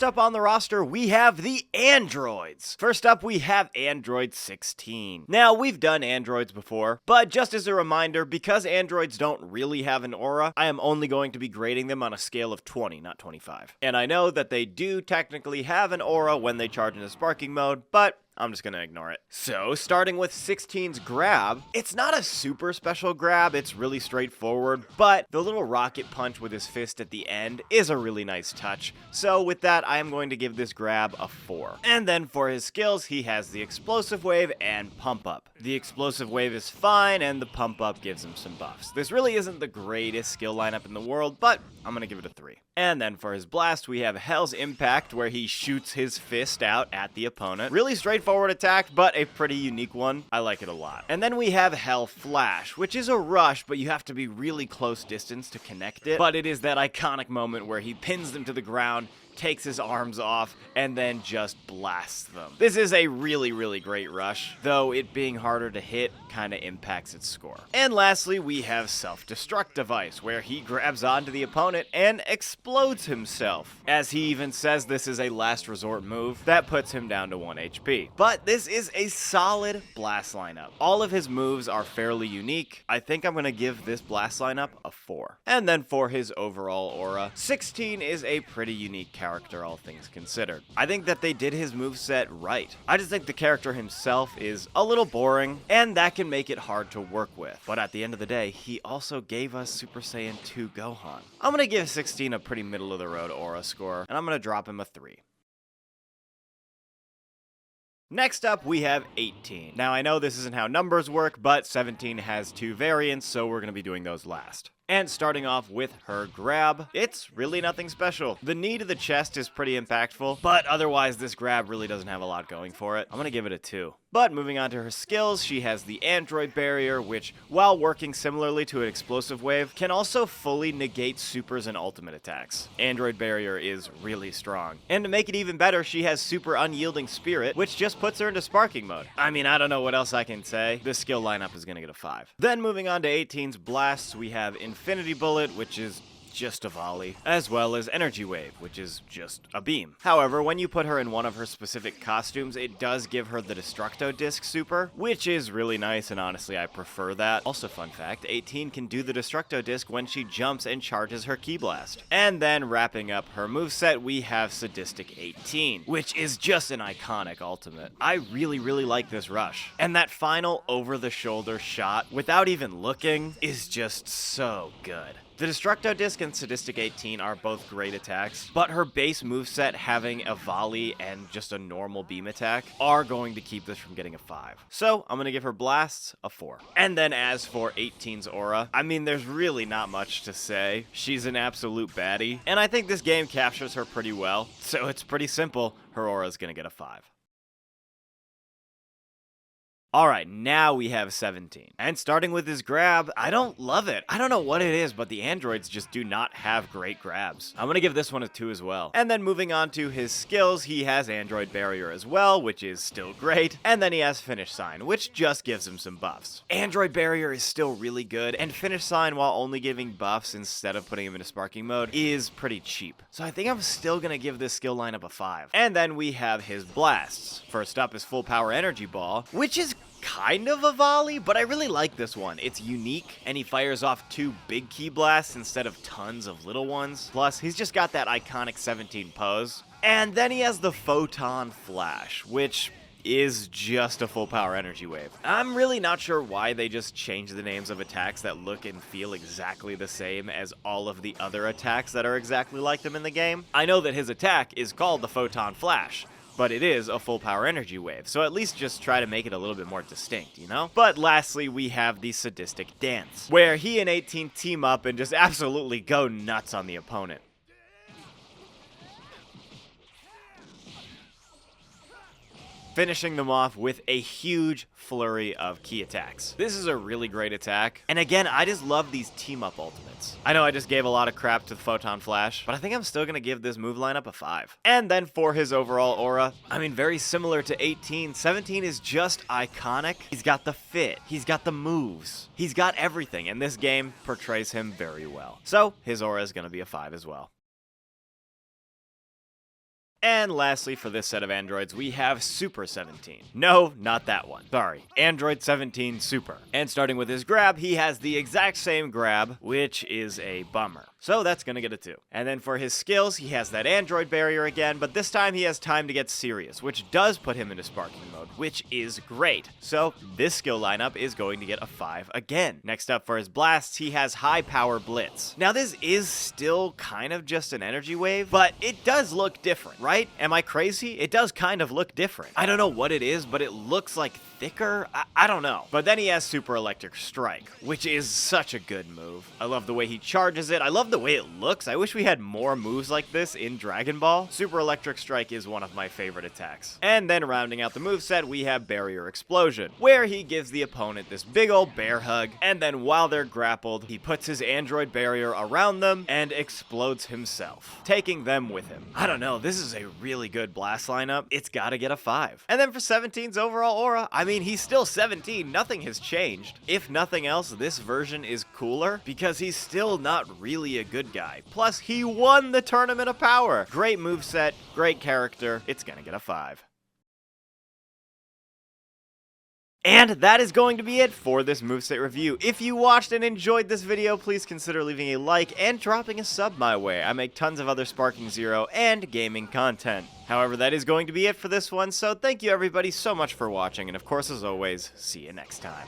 up on the roster, we have the androids. First up, we have Android 16. Now, we've done androids before, but just as a reminder, because androids don't really have an aura, I am only going to be grading them on a scale of 20, not 25. And I know that they do technically have an aura when they charge into sparking mode, but I'm just gonna ignore it. So, starting with 16's grab, it's not a super special grab, it's really straightforward, but the little rocket punch with his fist at the end is a really nice touch. So with that, I am going to give this grab a 4. And then for his skills, he has the explosive wave and pump up. The explosive wave is fine, and the pump up gives him some buffs. This really isn't the greatest skill lineup in the world, but I'm gonna give it a 3. And then for his blast, we have Hell's Impact, where he shoots his fist out at the opponent. Really straightforward attack, but a pretty unique one. I like it a lot. And then we have Hell Flash, which is a rush, but you have to be really close distance to connect it. But it is that iconic moment where he pins them to the ground, takes his arms off, and then just blasts them. This is a really, really great rush, though it being harder to hit kind of impacts its score. And lastly, we have Self-Destruct Device, where he grabs onto the opponent and explodes himself. As he even says this is a last resort move, that puts him down to 1 HP. But this is a solid blast lineup. All of his moves are fairly unique. I think I'm gonna give this blast lineup a 4. And then for his overall aura, 16 is a pretty unique character, all things considered. I think that they did his moveset right. I just think the character himself is a little boring, and that can make it hard to work with. But at the end of the day, he also gave us Super Saiyan 2 Gohan. I'm gonna give 16 a pretty middle-of-the-road aura score, and I'm gonna drop him a 3. Next up, we have 18. Now, I know this isn't how numbers work, but 17 has 2 variants, so we're gonna be doing those last. And starting off with her grab, it's really nothing special. The knee to the chest is pretty impactful, but otherwise this grab really doesn't have a lot going for it. I'm gonna give it a 2. But moving on to her skills, she has the Android Barrier, which, while working similarly to an explosive wave, can also fully negate supers and ultimate attacks. Android Barrier is really strong. And to make it even better, she has Super Unyielding Spirit, which just puts her into sparking mode. I mean, I don't know what else I can say. This skill lineup is gonna get a 5. Then moving on to 18's blasts, we have Infinity Bullet, which is just a volley, as well as Energy Wave, which is just a beam. However, when you put her in one of her specific costumes, it does give her the Destructo Disc super, which is really nice, and honestly, I prefer that. Also, fun fact, 18 can do the Destructo Disc when she jumps and charges her Ki Blast. And then wrapping up her moveset, we have Sadistic 18, which is just an iconic ultimate. I really, really like this rush. And that final over-the-shoulder shot, without even looking, is just so good. The Destructo Disc and Sadistic 18 are both great attacks, but her base moveset having a volley and just a normal beam attack are going to keep this from getting a 5. So I'm going to give her blasts a 4. And then as for 18's aura, I mean, there's really not much to say. She's an absolute baddie, and I think this game captures her pretty well, so it's pretty simple. Her aura is going to get a 5. Alright, now we have 17. And starting with his grab, I don't love it. I don't know what it is, but the androids just do not have great grabs. I'm gonna give this one a 2 as well. And then moving on to his skills, he has Android Barrier as well, which is still great. And then he has Finish Sign, which just gives him some buffs. Android Barrier is still really good, and Finish Sign, while only giving buffs instead of putting him into sparking mode, is pretty cheap. So I think I'm still gonna give this skill lineup a 5. And then we have his blasts. First up is Full Power Energy Ball, which is kind of a volley, but I really like this one. It's unique, and he fires off 2 big Ki Blasts instead of tons of little ones. Plus, he's just got that iconic 17 pose. And then he has the Photon Flash, which is just a full power energy wave. I'm really not sure why they just changed the names of attacks that look and feel exactly the same as all of the other attacks that are exactly like them in the game. I know that his attack is called the Photon Flash, but it is a full power energy wave, so at least just try to make it a little bit more distinct, you know? But lastly, we have the Sadistic Dance, where he and 18 team up and just absolutely go nuts on the opponent. Finishing them off with a huge flurry of key attacks. This is a really great attack, and again, I just love these team-up ultimates. I know I just gave a lot of crap to the Photon Flash, but I think I'm still gonna give this move lineup a 5. And then for his overall aura, I mean, very similar to 18, 17 is just iconic. He's got the fit, he's got the moves, he's got everything, and this game portrays him very well. So, his aura is gonna be a 5 as well. And lastly, for this set of androids, we have Super 17. No, not that one. Sorry, Android 17 Super. And starting with his grab, he has the exact same grab, which is a bummer. So that's gonna get a 2. And then for his skills, he has that android barrier again, but this time he has time to get serious, which does put him into sparking mode, which is great. So this skill lineup is going to get a 5 again. Next up for his blasts, he has high power blitz. Now this is still kind of just an energy wave, but it does look different, right? Am I crazy? It does kind of look different. I don't know what it is, but it looks like thicker? I don't know. But then he has Super Electric Strike, which is such a good move. I love the way he charges it. I love the way it looks. I wish we had more moves like this in Dragon Ball. Super Electric Strike is one of my favorite attacks. And then rounding out the moveset, we have Barrier Explosion, where he gives the opponent this big old bear hug, and then while they're grappled, he puts his android barrier around them and explodes himself, taking them with him. I don't know, this is a really good blast lineup. It's gotta get a 5. And then for 17's overall aura, I mean, he's still 17, nothing has changed. If nothing else, this version is cooler because he's still not really a good guy. Plus, he won the Tournament of Power. Great moveset, great character, it's gonna get a 5. And that is going to be it for this moveset review. If you watched and enjoyed this video, please consider leaving a like and dropping a sub my way. I make tons of other Sparking Zero and gaming content. However, that is going to be it for this one, so thank you everybody so much for watching, and of course, as always, see you next time.